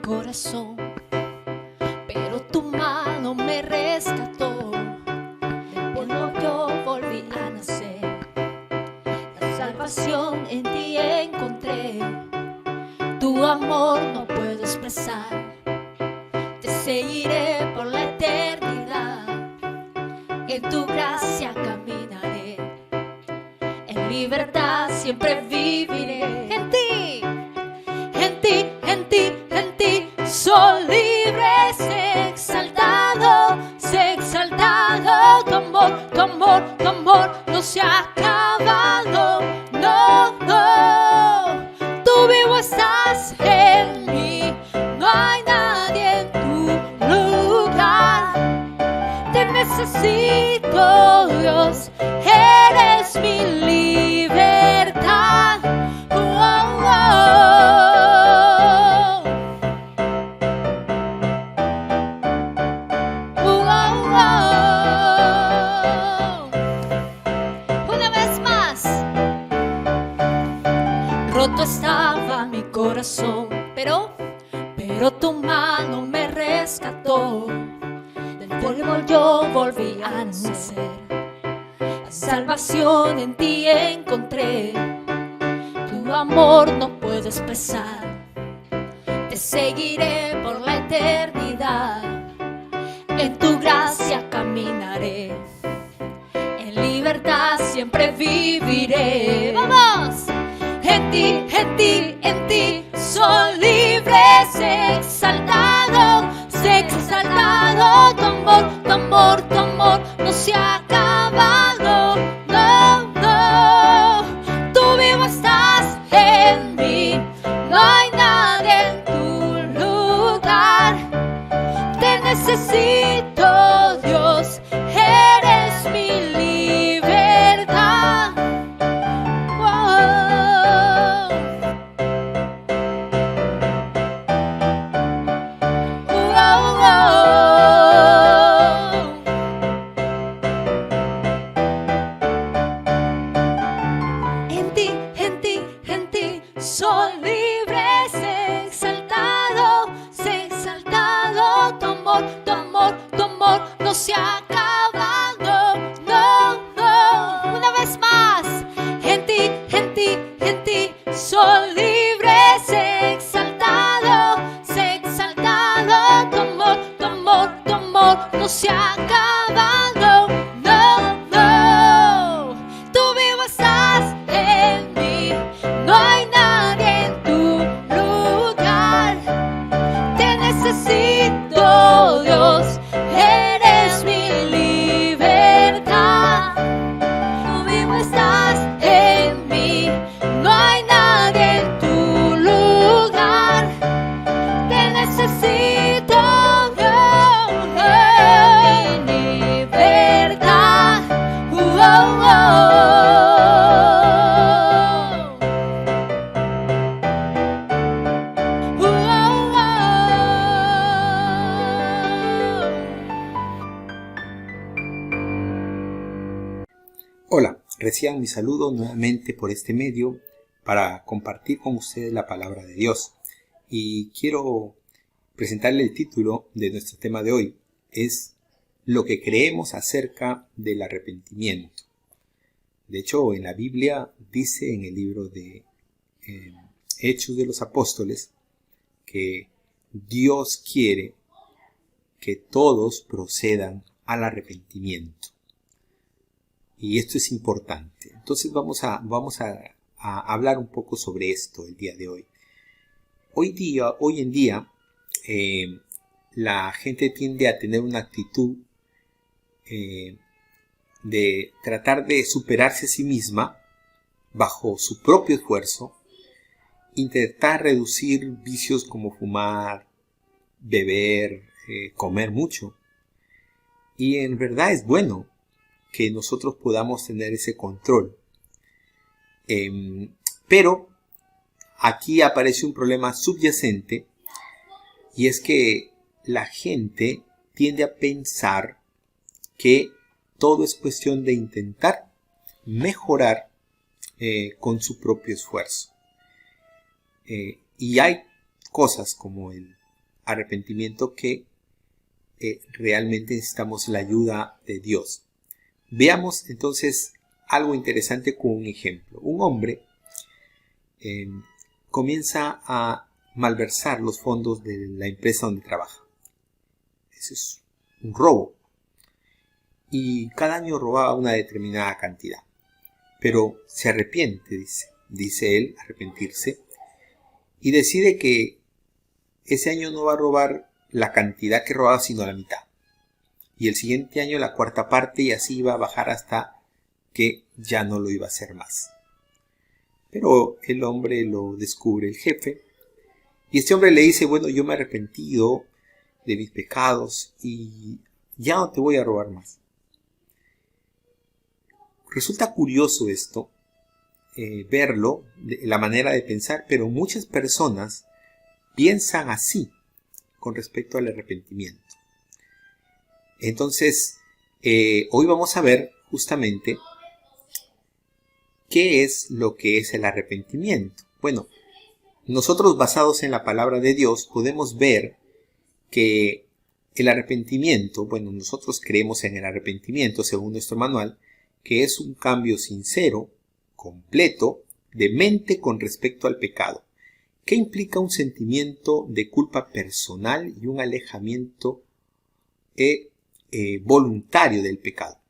corazón, pero tu mano me rescató. Del polvo yo volví a nacer. La salvación en ti encontré. Tu amor no puedo expresar. Te seguiré por la eternidad. En tu gracia caminaré. En libertad siempre viviré. En ti, en ti, en ti, en ti soy libre. Sé exaltado, sé exaltado. Tu amor, tu amor, tu amor no se ha acabado. No, no, tú vivo estás en mí. No hay nadie en tu lugar. Te necesito, Dios, eres mi libertad. Oh, oh, oh. Una vez más. Roto estaba mi corazón, pero tu mano me rescató. Del polvo yo volví a nacer. La salvación en ti encontré. Tu amor no puedo expresar. Te seguiré por la eternidad. En tu gracia caminaré. En libertad siempre viviré. ¡Vamos! En ti, en ti, en ti soy libre. Sé exaltado, sé exaltado. Tu amor, tu amor, tu amor no se ha acabado. No, no, tú vivo estás en mí. No hay nadie en tu lugar. Te necesito, Dios, eres mi libertad. En ti, en ti, en ti soy libre. Sé exaltado, sé exaltado. Tu amor, tu amor, tu amor no se ha acabado. No, no, una vez más. En ti, en ti, en ti soy libre. Sé exaltado, sé exaltado. Tu amor, tu amor, tu amor no se ha acabado. No, no, tú vivo estás en mí. No hay nadie en tu lugar. Te necesito, Dios, eres mi libertad. Tú vivo estás en mí. No hay nadie en tu lugar. Te necesito, Dios, mi libertad. Oh, oh, oh. Hola, reciban mi saludo nuevamente por este medio para compartir con ustedes la palabra de Dios. Y quiero presentarle el título de nuestro tema de hoy. Es lo que creemos acerca del arrepentimiento. De hecho, en la Biblia dice en el libro de Hechos de los Apóstoles que Dios quiere que todos procedan al arrepentimiento. Y esto es importante. Entonces vamos a hablar un poco sobre esto el día de hoy. Hoy en día, la gente tiende a tener una actitud de tratar de superarse a sí misma bajo su propio esfuerzo, intentar reducir vicios como fumar, beber, comer mucho. Y en verdad es bueno que nosotros podamos tener ese control. Pero aquí aparece un problema subyacente, y es que la gente tiende a pensar que todo es cuestión de intentar mejorar con su propio esfuerzo. Y hay cosas como el arrepentimiento que realmente necesitamos la ayuda de Dios. Veamos entonces algo interesante con un ejemplo. Un hombre comienza a malversar los fondos de la empresa donde trabaja. Eso es un robo. Y cada año robaba una determinada cantidad. Pero se arrepiente, dice él, arrepentirse, y decide que ese año no va a robar la cantidad que robaba, sino la mitad. Y el siguiente año la cuarta parte, y así iba a bajar hasta que ya no lo iba a hacer más. Pero el hombre lo descubre el jefe, y este hombre le dice, bueno, yo me he arrepentido de mis pecados y ya no te voy a robar más. Resulta curioso esto, verlo, la manera de pensar, pero muchas personas piensan así con respecto al arrepentimiento. Entonces, hoy vamos a ver justamente qué es lo que es el arrepentimiento. Bueno, nosotros basados en la palabra de Dios podemos ver que el arrepentimiento, bueno, nosotros creemos en el arrepentimiento según nuestro manual, que es un cambio sincero, completo, de mente con respecto al pecado, que implica un sentimiento de culpa personal y un alejamiento voluntario del pecado.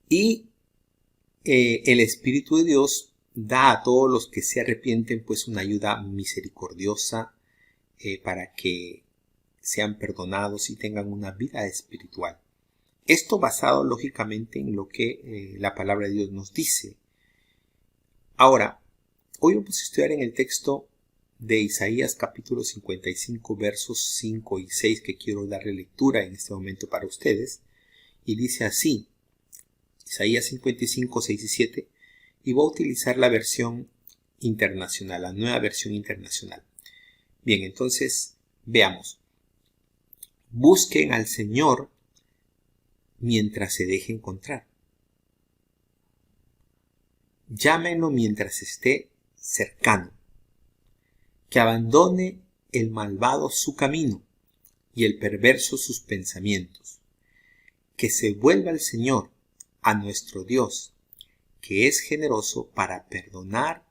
Y el Espíritu de Dios da a todos los que se arrepienten pues una ayuda misericordiosa para que sean perdonados y tengan una vida espiritual. Esto basado lógicamente en lo que la palabra de Dios nos dice. Ahora, hoy vamos a estudiar en el texto de Isaías capítulo 55 versos 5 y 6 que quiero darle lectura en este momento para ustedes. Y dice así, Isaías 55, 6 y 7, y voy a utilizar la versión internacional, la nueva versión internacional. Bien, entonces veamos. Busquen al Señor mientras se deje encontrar. Llámenlo mientras esté cercano. Que abandone el malvado su camino y el perverso sus pensamientos. Que se vuelva al Señor, a nuestro Dios, que es generoso para perdonar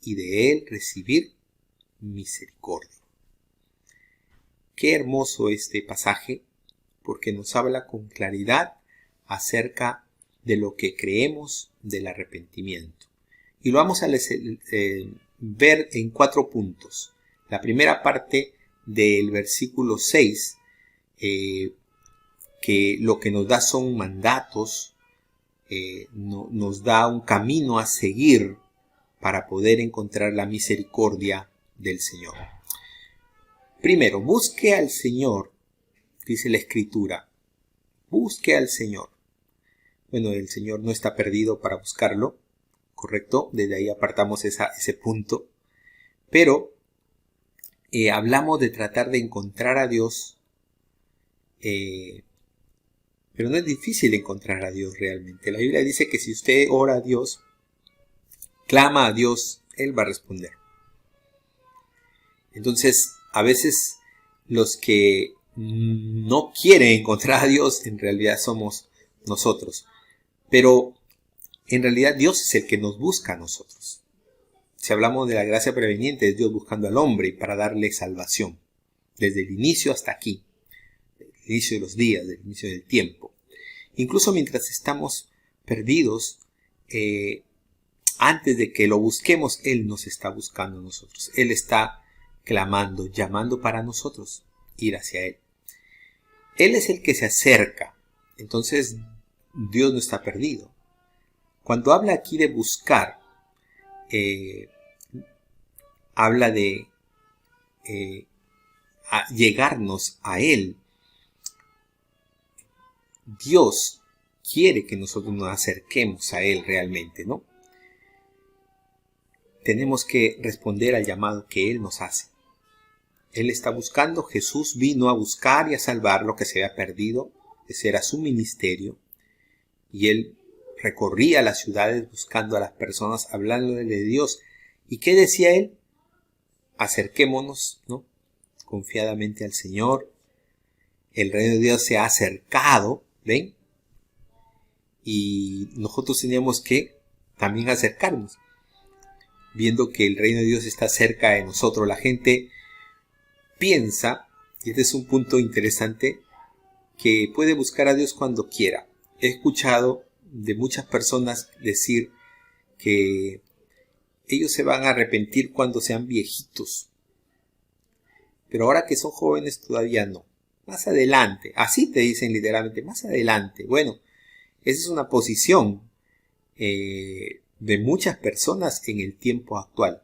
y de Él recibir misericordia. Qué hermoso este pasaje, porque nos habla con claridad acerca de lo que creemos del arrepentimiento. Y lo vamos a ver en 4 puntos. La primera parte del versículo 6, que lo que nos da son mandatos, nos da un camino a seguir para poder encontrar la misericordia del Señor. Primero, busque al Señor. Dice la Escritura, busque al Señor. Bueno, el Señor no está perdido para buscarlo, ¿correcto? Desde ahí apartamos ese punto. Pero hablamos de tratar de encontrar a Dios, pero no es difícil encontrar a Dios realmente. La Biblia dice que si usted ora a Dios, clama a Dios, Él va a responder. Entonces, a veces los que no quieren encontrar a Dios, en realidad somos nosotros. Pero en realidad Dios es el que nos busca a nosotros. Si hablamos de la gracia preveniente, es Dios buscando al hombre y para darle salvación. Desde el inicio hasta aquí. Desde el inicio de los días, desde el inicio del tiempo. Incluso mientras estamos perdidos, antes de que lo busquemos, Él nos está buscando a nosotros. Él está clamando, llamando para nosotros ir hacia Él. Él es el que se acerca. Entonces Dios no está perdido. Cuando habla aquí de buscar, habla de llegarnos a Él. Dios quiere que nosotros nos acerquemos a Él realmente, ¿no? Tenemos que responder al llamado que Él nos hace. Él está buscando, Jesús vino a buscar y a salvar lo que se había perdido. Ese era su ministerio. Y Él recorría las ciudades buscando a las personas, hablándole de Dios. ¿Y qué decía Él? Acerquémonos, ¿no? confiadamente al Señor. El reino de Dios se ha acercado, ¿ven? Y nosotros teníamos que también acercarnos, viendo que el reino de Dios está cerca de nosotros. La gente piensa, y este es un punto interesante, que puede buscar a Dios cuando quiera. He escuchado de muchas personas decir que ellos se van a arrepentir cuando sean viejitos. Pero ahora que son jóvenes todavía no. Más adelante, así te dicen literalmente, más adelante. Bueno, esa es una posición de muchas personas en el tiempo actual.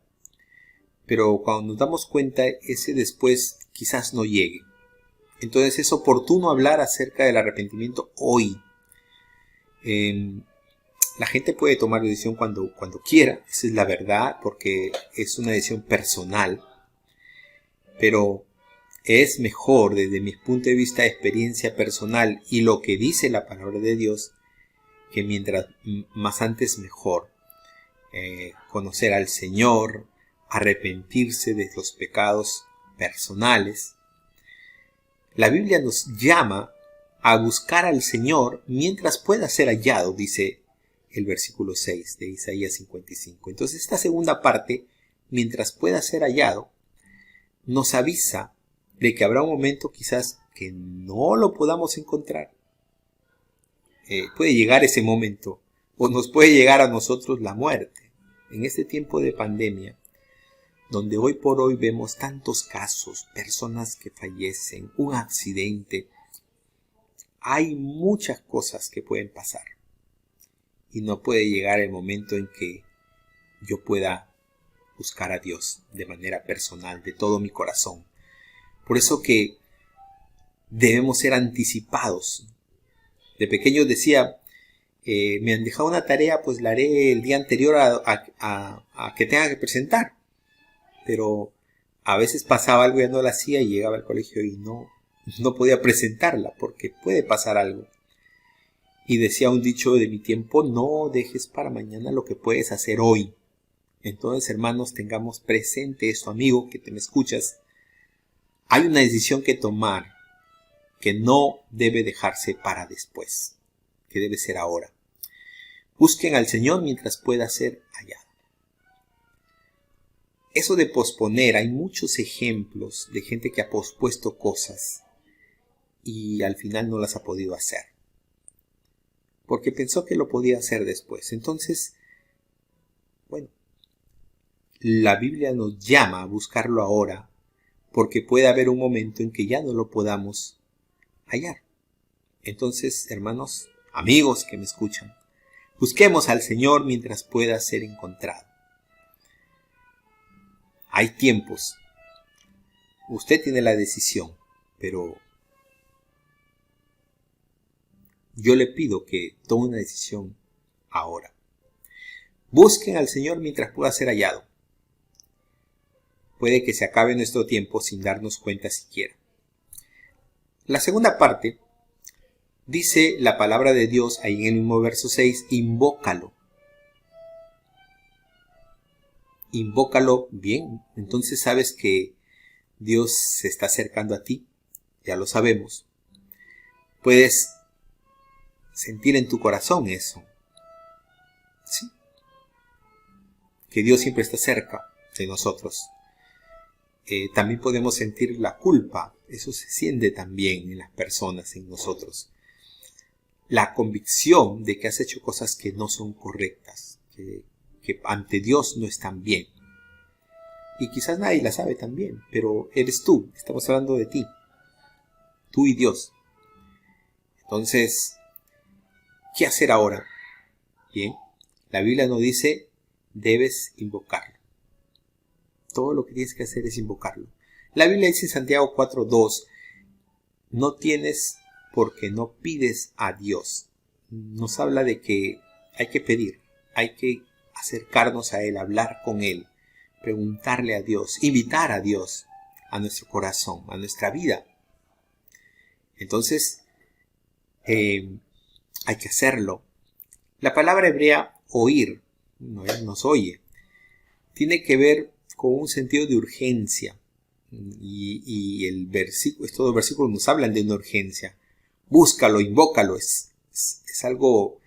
Pero cuando nos damos cuenta, ese después quizás no llegue. Entonces es oportuno hablar acerca del arrepentimiento hoy. La gente puede tomar la decisión cuando quiera, esa es la verdad, porque es una decisión personal. Pero es mejor, desde mi punto de vista de experiencia personal y lo que dice la palabra de Dios, que mientras más antes mejor. Conocer al Señor, arrepentirse de los pecados personales. La Biblia nos llama a buscar al Señor mientras pueda ser hallado, dice el versículo 6 de Isaías 55. Entonces esta segunda parte, mientras pueda ser hallado, nos avisa de que habrá un momento quizás que no lo podamos encontrar. Puede llegar ese momento, o nos puede llegar a nosotros la muerte. En este tiempo de pandemia, donde hoy por hoy vemos tantos casos, personas que fallecen, un accidente, hay muchas cosas que pueden pasar. Y no puede llegar el momento en que yo pueda buscar a Dios de manera personal, de todo mi corazón. Por eso que debemos ser anticipados. De pequeño decía, me han dejado una tarea, pues la haré el día anterior a que tenga que presentar. Pero a veces pasaba algo y ya no la hacía y llegaba al colegio y no podía presentarla porque puede pasar algo. Y decía un dicho de mi tiempo, no dejes para mañana lo que puedes hacer hoy. Entonces, hermanos, tengamos presente esto, amigo, que te me escuchas. Hay una decisión que tomar que no debe dejarse para después, que debe ser ahora. Busquen al Señor mientras pueda ser hallado. Eso de posponer, hay muchos ejemplos de gente que ha pospuesto cosas y al final no las ha podido hacer, porque pensó que lo podía hacer después. Entonces, bueno, la Biblia nos llama a buscarlo ahora, porque puede haber un momento en que ya no lo podamos hallar. Entonces, hermanos, amigos que me escuchan, busquemos al Señor mientras pueda ser encontrado. Hay tiempos. Usted tiene la decisión, pero yo le pido que tome una decisión ahora. Busquen al Señor mientras pueda ser hallado. Puede que se acabe nuestro tiempo sin darnos cuenta siquiera. La segunda parte, dice la palabra de Dios ahí en el mismo verso 6, invócalo. Invócalo bien. Entonces sabes que Dios se está acercando a ti. Ya lo sabemos. Puedes sentir en tu corazón eso. ¿Sí? Que Dios siempre está cerca de nosotros. También podemos sentir la culpa. Eso se siente también en las personas, en nosotros. La convicción de que has hecho cosas que no son correctas, que ante Dios no están bien. Y quizás nadie la sabe también, pero eres tú, estamos hablando de ti. Tú y Dios. Entonces, ¿qué hacer ahora? Bien, la Biblia nos dice, debes invocarlo. Todo lo que tienes que hacer es invocarlo. La Biblia dice en Santiago 4:2, no tienes porque no pides a Dios. Nos habla de que hay que pedir, hay que acercarnos a Él, hablar con Él, preguntarle a Dios, invitar a Dios a nuestro corazón, a nuestra vida. Entonces, hay que hacerlo. La palabra hebrea oír, no, Él nos oye, tiene que ver con un sentido de urgencia. Y estos dos versículos nos hablan de una urgencia. Búscalo, invócalo, es algo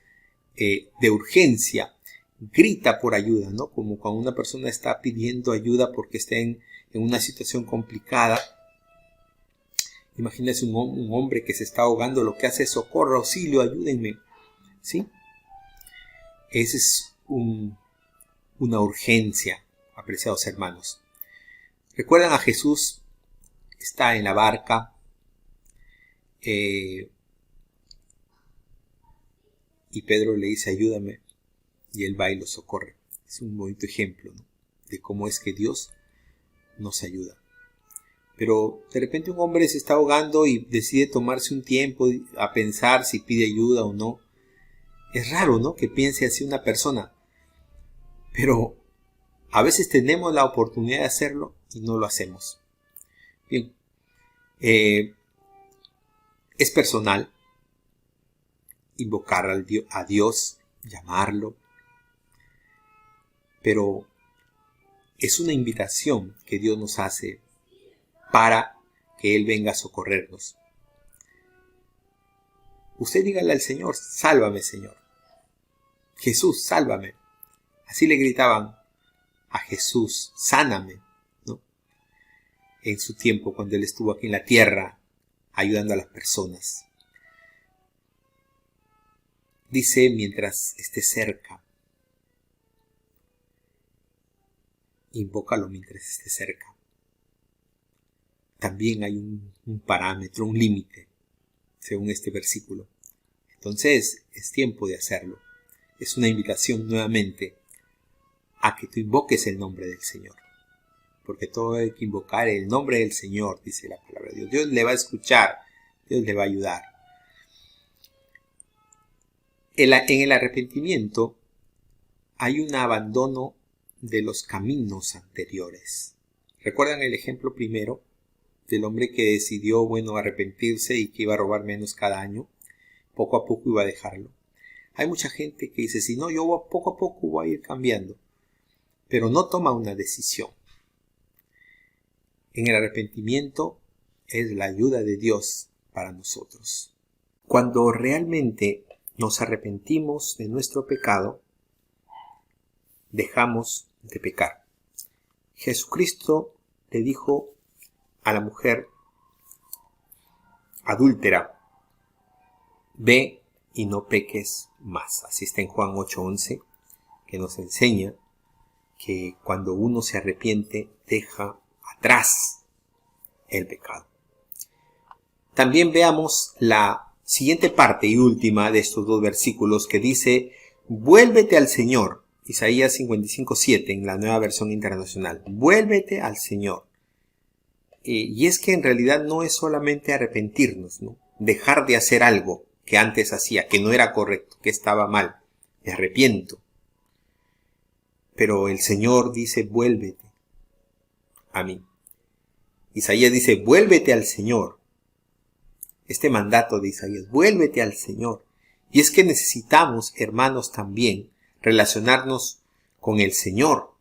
de urgencia. Grita por ayuda, ¿no? Como cuando una persona está pidiendo ayuda porque está en una situación complicada. Imagínese un hombre que se está ahogando, lo que hace es socorro, auxilio, ayúdenme. ¿Sí? Esa es una urgencia, apreciados hermanos. ¿Recuerdan a Jesús? Está en la barca. Y Pedro le dice, ayúdame. Y él va y lo socorre. Es un bonito ejemplo, ¿no? De cómo es que Dios nos ayuda. Pero de repente un hombre se está ahogando y decide tomarse un tiempo a pensar si pide ayuda o no. Es raro, ¿no? Que piense así una persona. Pero a veces tenemos la oportunidad de hacerlo y no lo hacemos. Bien. Es personal. Invocar a Dios, llamarlo. Pero es una invitación que Dios nos hace para que Él venga a socorrernos. Usted dígale al Señor, sálvame, Señor. Jesús, sálvame. Así le gritaban a Jesús, sáname, ¿no? En su tiempo, cuando Él estuvo aquí en la tierra, ayudando a las personas. Dice, mientras esté cerca. Invócalo mientras esté cerca. También hay un parámetro, un límite, según este versículo. Entonces, es tiempo de hacerlo. Es una invitación nuevamente a que tú invoques el nombre del Señor. Porque todo hay que invocar el nombre del Señor, dice la palabra de Dios. Dios le va a escuchar, Dios le va a ayudar. En el arrepentimiento hay un abandono de los caminos anteriores. ¿Recuerdan el ejemplo primero del hombre que decidió, arrepentirse y que iba a robar menos cada año? Poco a poco iba a dejarlo. Hay mucha gente que dice, si no, yo poco a poco voy a ir cambiando. Pero no toma una decisión. En el arrepentimiento es la ayuda de Dios para nosotros. Cuando realmente nos arrepentimos de nuestro pecado, dejamos de pecar. Jesucristo le dijo a la mujer adúltera, ve y no peques más. Así está en Juan 8:11, que nos enseña que cuando uno se arrepiente, deja atrás el pecado. También veamos la siguiente parte y última de estos dos versículos que dice, vuélvete al Señor. Isaías 55:7 en la Nueva Versión Internacional. Vuélvete al Señor. Y es que en realidad no es solamente arrepentirnos, ¿no? Dejar de hacer algo que antes hacía, que no era correcto, que estaba mal. Me arrepiento. Pero el Señor dice, vuélvete a mí. Isaías dice, vuélvete al Señor. Este mandato de Isaías, vuélvete al Señor. Y es que necesitamos, hermanos, también relacionarnos con el Señor.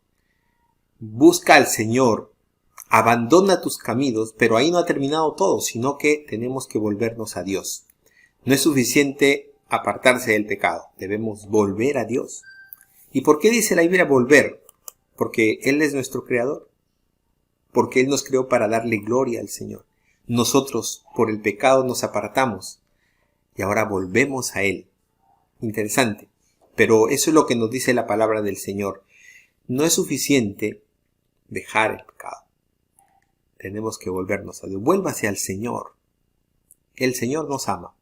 Busca al Señor, abandona tus caminos, pero ahí no ha terminado todo, sino que tenemos que volvernos a Dios. No es suficiente apartarse del pecado, debemos volver a Dios. ¿Y por qué dice la Biblia volver? Porque Él es nuestro Creador, porque Él nos creó para darle gloria al Señor. Nosotros por el pecado nos apartamos y ahora volvemos a Él. Interesante. Pero eso es lo que nos dice la palabra del Señor. No es suficiente dejar el pecado. Tenemos que volvernos a Dios. Vuélvase al Señor. El Señor nos ama.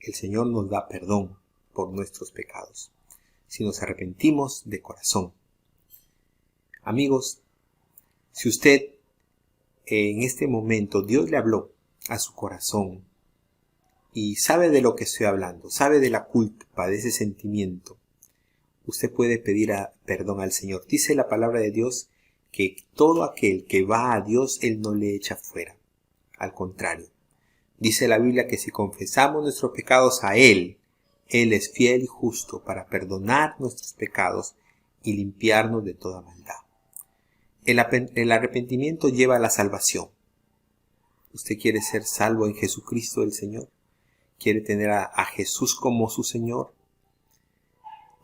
El Señor nos da perdón por nuestros pecados, si nos arrepentimos de corazón. Amigos, si usted en este momento Dios le habló a su corazón y sabe de lo que estoy hablando, sabe de la culpa, de ese sentimiento, usted puede pedir perdón al Señor. Dice la palabra de Dios que todo aquel que va a Dios, Él no le echa fuera. Al contrario, dice la Biblia que si confesamos nuestros pecados a Él, Él es fiel y justo para perdonar nuestros pecados y limpiarnos de toda maldad. El arrepentimiento lleva a la salvación. ¿Usted quiere ser salvo en Jesucristo el Señor? ¿Quiere tener a Jesús como su Señor?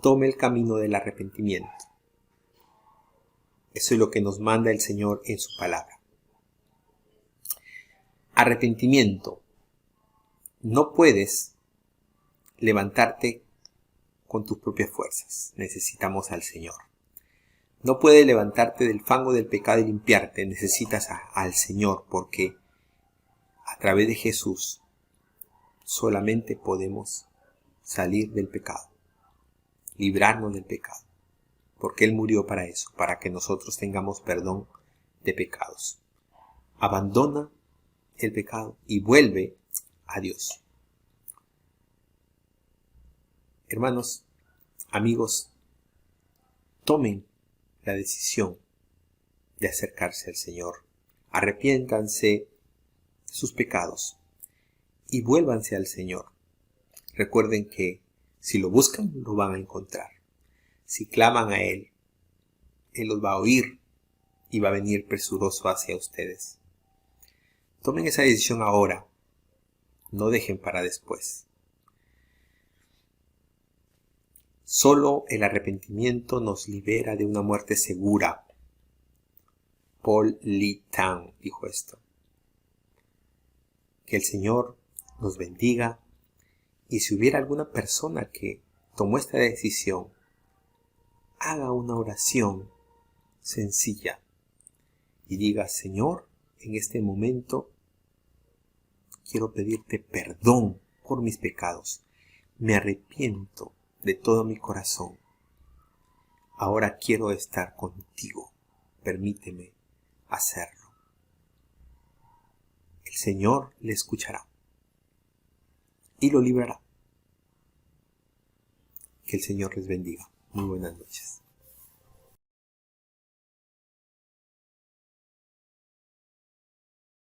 Tome el camino del arrepentimiento. Eso es lo que nos manda el Señor en su palabra. Arrepentimiento. No puedes levantarte con tus propias fuerzas. Necesitamos al Señor. No puedes levantarte del fango del pecado y limpiarte. Necesitas al Señor, porque a través de Jesús solamente podemos salir del pecado, librarnos del pecado, porque Él murió para eso, para que nosotros tengamos perdón de pecados. Abandona el pecado y vuelve a Dios. Hermanos, amigos, tomen la decisión de acercarse al Señor. Arrepiéntanse de sus pecados y vuélvanse al Señor. Recuerden que si lo buscan, lo van a encontrar. Si claman a Él, Él los va a oír y va a venir presuroso hacia ustedes. Tomen esa decisión ahora. No dejen para después. Solo el arrepentimiento nos libera de una muerte segura. Paul Lee Tang dijo esto. Que el Señor nos bendiga, y si hubiera alguna persona que tomó esta decisión, haga una oración sencilla y diga: Señor, en este momento quiero pedirte perdón por mis pecados. Me arrepiento de todo mi corazón. Ahora quiero estar contigo. Permíteme hacerlo. El Señor le escuchará y lo librará. Que el Señor les bendiga. Muy buenas noches.